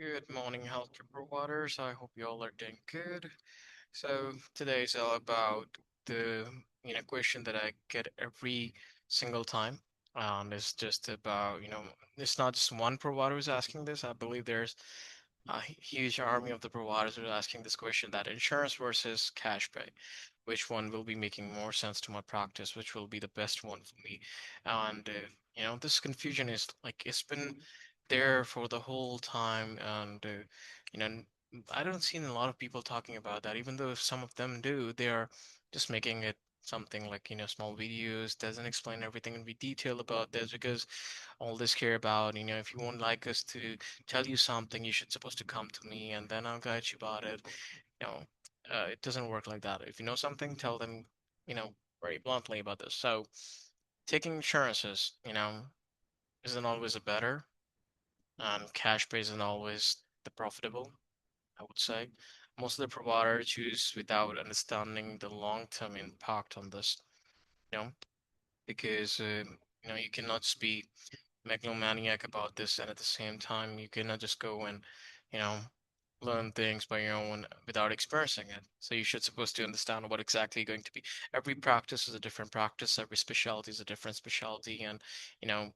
Good morning, healthcare providers. I hope you all are doing good. So today is all about the question that I get every single time. And it's just about, it's not just one provider who's asking this. I believe there's a huge army of the providers who are asking this question that insurance versus cash pay. Which one will be making more sense to my practice? Which will be the best one for me? And this confusion is like it's been there for the whole time, and you know, I don't see a lot of people talking about that. Even though some of them do, they are just making it something like small videos, doesn't explain everything in detail about this because all this care about if you won't like us to tell you something, you should supposed to come to me and then I'll guide you about it. You know, it doesn't work like that. If you know something, tell them, you know, very bluntly about this. So taking insurances, isn't always a better. Cash pay isn't always the profitable, I would say. Most of the providers choose without understanding the long-term impact on this, you know, because you cannot just be megalomaniac about this, and at the same time, you cannot just go and, you know, learn things by your own without experiencing it. So you should supposed to understand what exactly going to be. Every practice is a different practice. Every specialty is a different specialty, and you know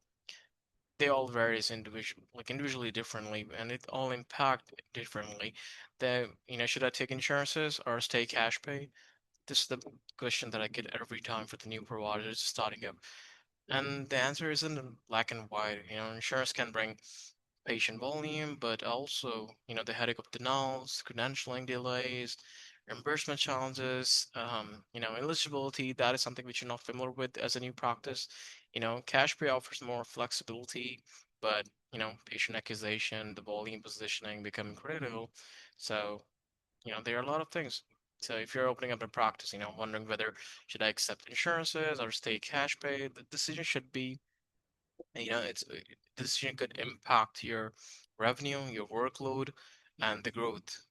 they all varies individually differently, and it all impact differently. Should I take insurances or stay cash pay? This is the question that I get every time for the new providers starting up. And the answer isn't black and white. Insurance can bring patient volume, but also, the headache of denials, credentialing delays, reimbursement challenges, eligibility. That is something which you're not familiar with as a new practice. Cash pay offers more flexibility, but, patient acquisition, the volume positioning become critical. So, there are a lot of things. So if you're opening up a practice, wondering whether should I accept insurances or stay cash pay, the decision should be it's the decision could impact your revenue, your workload, and the growth,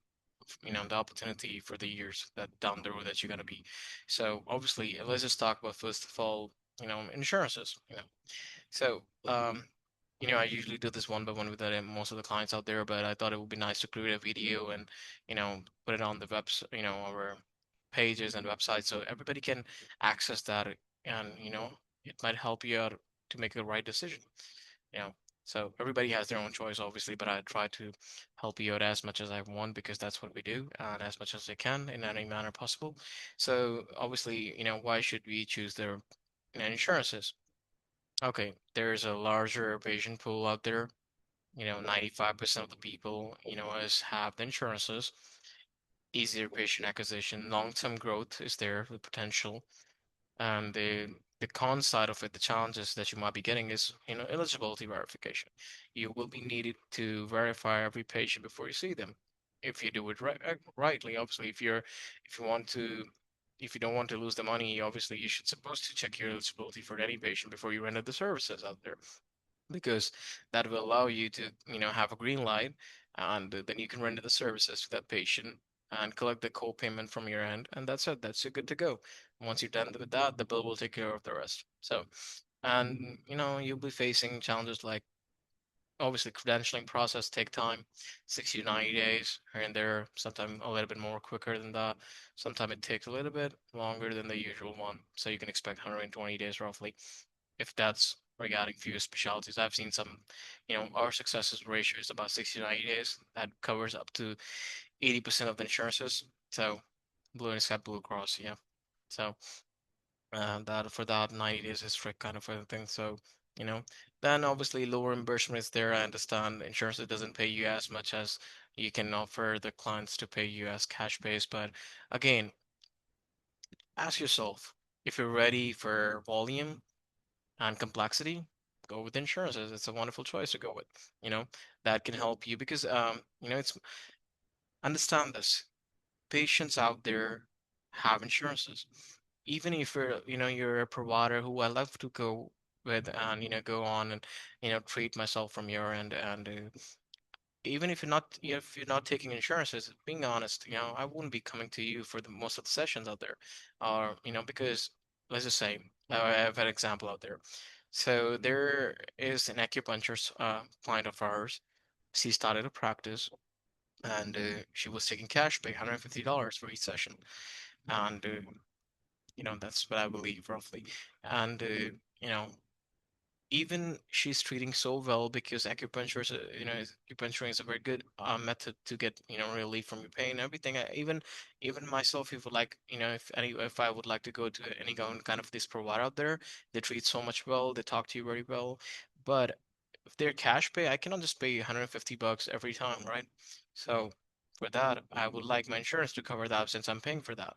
the opportunity for the years that down the road that you're gonna be. So obviously, let's just talk about first of all, insurances. So I usually do this one by one with most of the clients out there, but I thought it would be nice to create a video and put it on the webs, our pages and websites so everybody can access that, and it might help you out to make the right decision. you know. So everybody has their own choice, obviously, but I try to help you out as much as I want because that's what we do, and as much as I can in any manner possible. So obviously, why should we choose their insurances? Okay, there's a larger patient pool out there. 95% of the people, is have the insurances. Easier patient acquisition, long-term growth is there, the potential. And the con side of it, the challenges that you might be getting is, eligibility verification. You will be needed to verify every patient before you see them. If you do it rightly, obviously, if you want to, if you don't want to lose the money, obviously you should supposed to check your eligibility for any patient before you render the services out there, because that will allow you to, have a green light, and then you can render the services to that patient and collect the co-payment from your end, and that's it. That's good to go. Once you're done with that, the bill will take care of the rest. So, and you'll be facing challenges like obviously credentialing process take time, 60 to 90 days here and there, sometimes a little bit more quicker than that. Sometimes it takes a little bit longer than the usual one. So you can expect 120 days roughly if that's regarding few specialties. I've seen some, our successes ratio is about 60 to 90 days. That covers up to 80% of the insurances. So Blue and Sky Blue Cross, yeah. So that for that 90 days is strict kind of a thing. So, you know, then obviously lower reimbursement is there. I understand insurance it doesn't pay you as much as you can offer the clients to pay you as cash pays. But again, ask yourself if you're ready for volume and complexity, go with insurances. It's a wonderful choice to go with. That can help you because it's understand this. Patients out there have insurances. Even if you're a provider who I love to go with and go on and treat myself from your end, and even if you're not taking insurances, being honest, I wouldn't be coming to you for the most of the sessions out there, or because let's just say I have an example out there. So there is an acupuncturist client of ours. she started a practice, and she was taking cash pay, $150 for each session. And that's what I believe roughly. And you know, even she's treating so well because acupuncture is acupuncture is a very good method to get relief from your pain and everything. Even myself, if like if I would like to go to any kind of this provider out there, they treat so much well, they talk to you very well. But if they're cash pay, I cannot just pay $150 every time, right? So for that, I would like my insurance to cover that since I'm paying for that.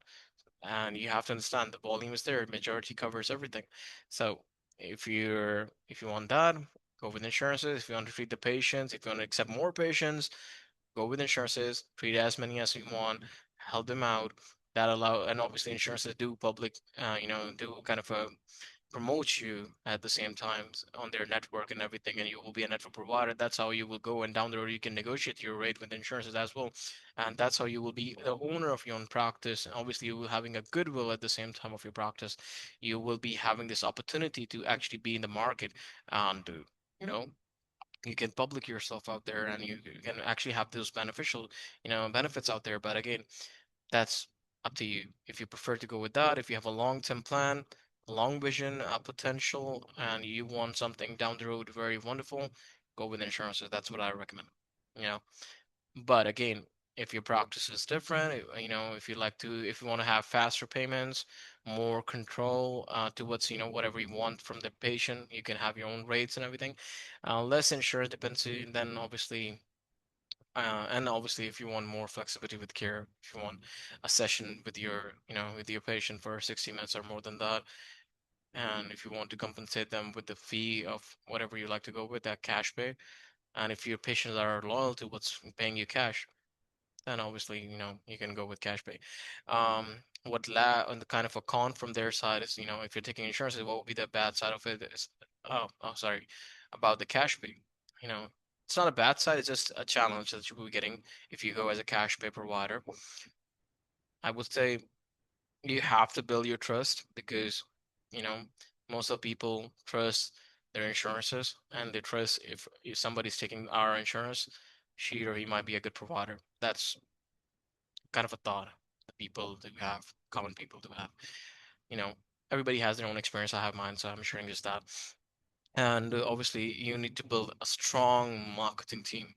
And you have to understand the volume is there. Majority covers everything. So if you want that, go with insurances. If you want to treat the patients, if you want to accept more patients, go with insurances. Treat as many as you want. Help them out. That allow and obviously insurances do public, do kind of a promote you at the same time on their network and everything, and you will be a network provider. That's how you will go, and down the road you can negotiate your rate with insurances as well, and that's how you will be the owner of your own practice. And obviously, you will having a goodwill at the same time of your practice. You will be having this opportunity to actually be in the market, and you know you can public yourself out there, and you can actually have those beneficial benefits out there. But again, that's up to you. If you prefer to go with that, if you have a long-term plan, a long vision, a potential, and you want something down the road very wonderful, go with insurances. That's what I recommend. You know, but again, if your practice is different, if you like to, if you want to have faster payments, more control towards, whatever you want from the patient, you can have your own rates and everything. Less insurance dependency, then obviously, if you want more flexibility with care, if you want a session with your patient for 60 minutes or more than that, and if you want to compensate them with the fee of whatever you like to go with, that cash pay, and if your patients are loyal to what's paying you cash, then obviously, you can go with cash pay. And the kind of a con from their side is, if you're taking insurance, what would be the bad side of it is, sorry, about the cash pay. You know, it's not a bad side, it's just a challenge that you will be getting if you go as a cash pay provider. I would say you have to build your trust because, you know, most of people trust their insurances and they trust if somebody's taking our insurance, she or he might be a good provider. That's kind of a thought that people do have, common people do have. You know, everybody has their own experience. I have mine, so I'm sharing just that. And obviously, you need to build a strong marketing team,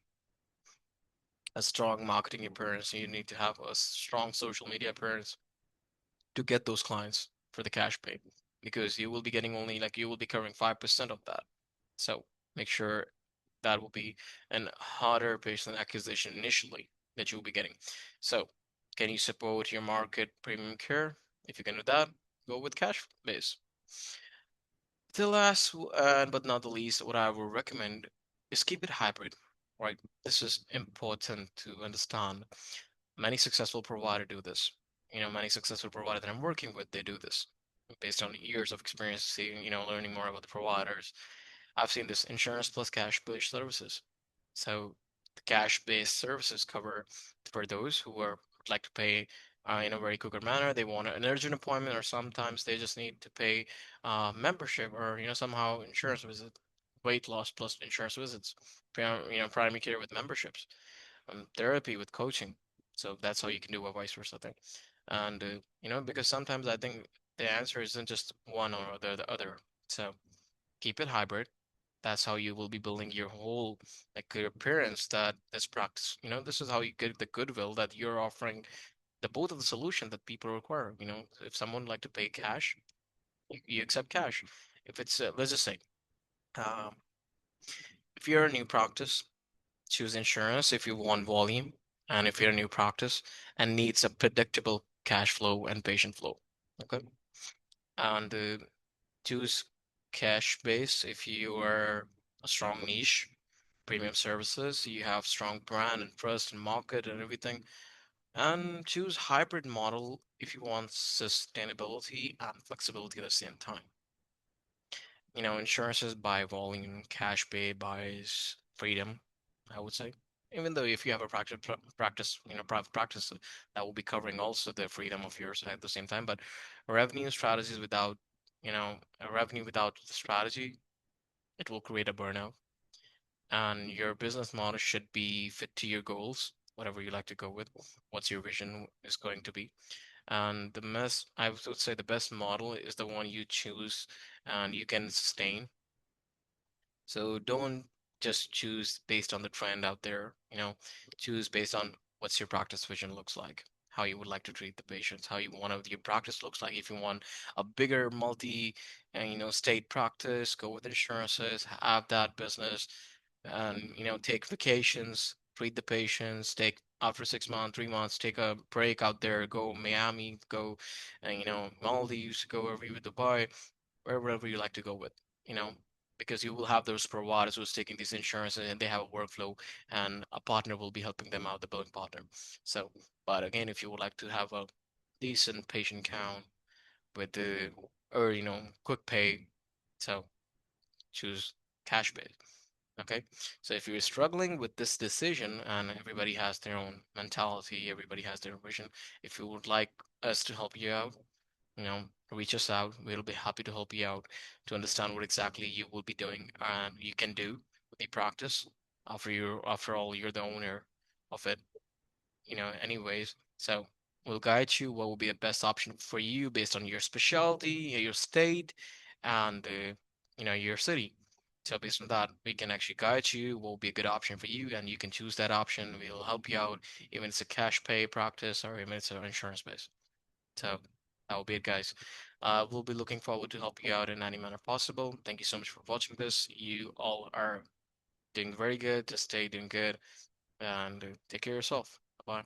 a strong marketing appearance. You need to have a strong social media appearance to get those clients for the cash pay because you will be getting only like you will be covering 5% of that. So make sure that will be an harder patient acquisition initially that you will be getting. So can you support your market premium care? If you can do that, go with cash base. The last but not the least, what I would recommend is keep it hybrid, right? This is important to understand. Many successful providers do this. Many successful providers that I'm working with, they do this based on years of experience, seeing, learning more about the providers. I've seen this insurance plus cash-based services. So the cash-based services cover for those who are would like to pay in a very quicker manner. They want an urgent appointment, or sometimes they just need to pay membership or somehow insurance visit, weight loss plus insurance visits, primary care with memberships, therapy with coaching. So that's how you can do a vice versa thing. And because sometimes I think the answer isn't just one or the other. So keep it hybrid. That's how you will be building your whole like your appearance that this practice. This is how you get the goodwill that you're offering the both of the solution that people require. If someone like to pay cash, you accept cash. If it's let's just say, um, if you're a new practice, choose insurance if you want volume, and if you're a new practice and needs a predictable cash flow and patient flow. Okay, and choose cash base if you are a strong niche, premium services, you have strong brand and trust and market and everything. And choose hybrid model if you want sustainability and flexibility at the same time. Insurances by volume, cash pay buys freedom, I would say. Even though if you have a private practice, that will be covering also the freedom of yours at the same time. But revenue strategies without, a revenue without the strategy, it will create a burnout. and your business model should be fit to your goals, whatever you like to go with, what's your vision is going to be. And I would say the best model is the one you choose and you can sustain. So don't just choose based on the trend out there, choose based on what's your practice vision looks like, how you would like to treat the patients, how you want your practice looks like. If you want a bigger state practice, go with insurances, have that business, and take vacations, treat the patients, take after 6 months, 3 months, take a break out there, go Miami, go, Maldives, go over to Dubai, wherever you like to go with, you know, because you will have those providers who's taking these insurances and they have a workflow and a partner will be helping them out, the billing partner. So, but again, if you would like to have a decent patient count with the, or, quick pay, so choose cash pay. Okay. So if you're struggling with this decision, and everybody has their own mentality, everybody has their vision, if you would like us to help you out, reach us out. We'll be happy to help you out to understand what exactly you will be doing and you can do with the practice. After all, you're the owner of it, anyways. So we'll guide you what will be the best option for you based on your specialty, your state, and your city. So based on that, we can actually guide you what will be a good option for you, and you can choose that option. We'll help you out, even if it's a cash pay practice or even if it's an insurance base. So that will be it, guys. We'll be looking forward to help you out in any manner possible. Thank you so much for watching this. You all are doing very good. Just stay doing good and take care of yourself. Bye.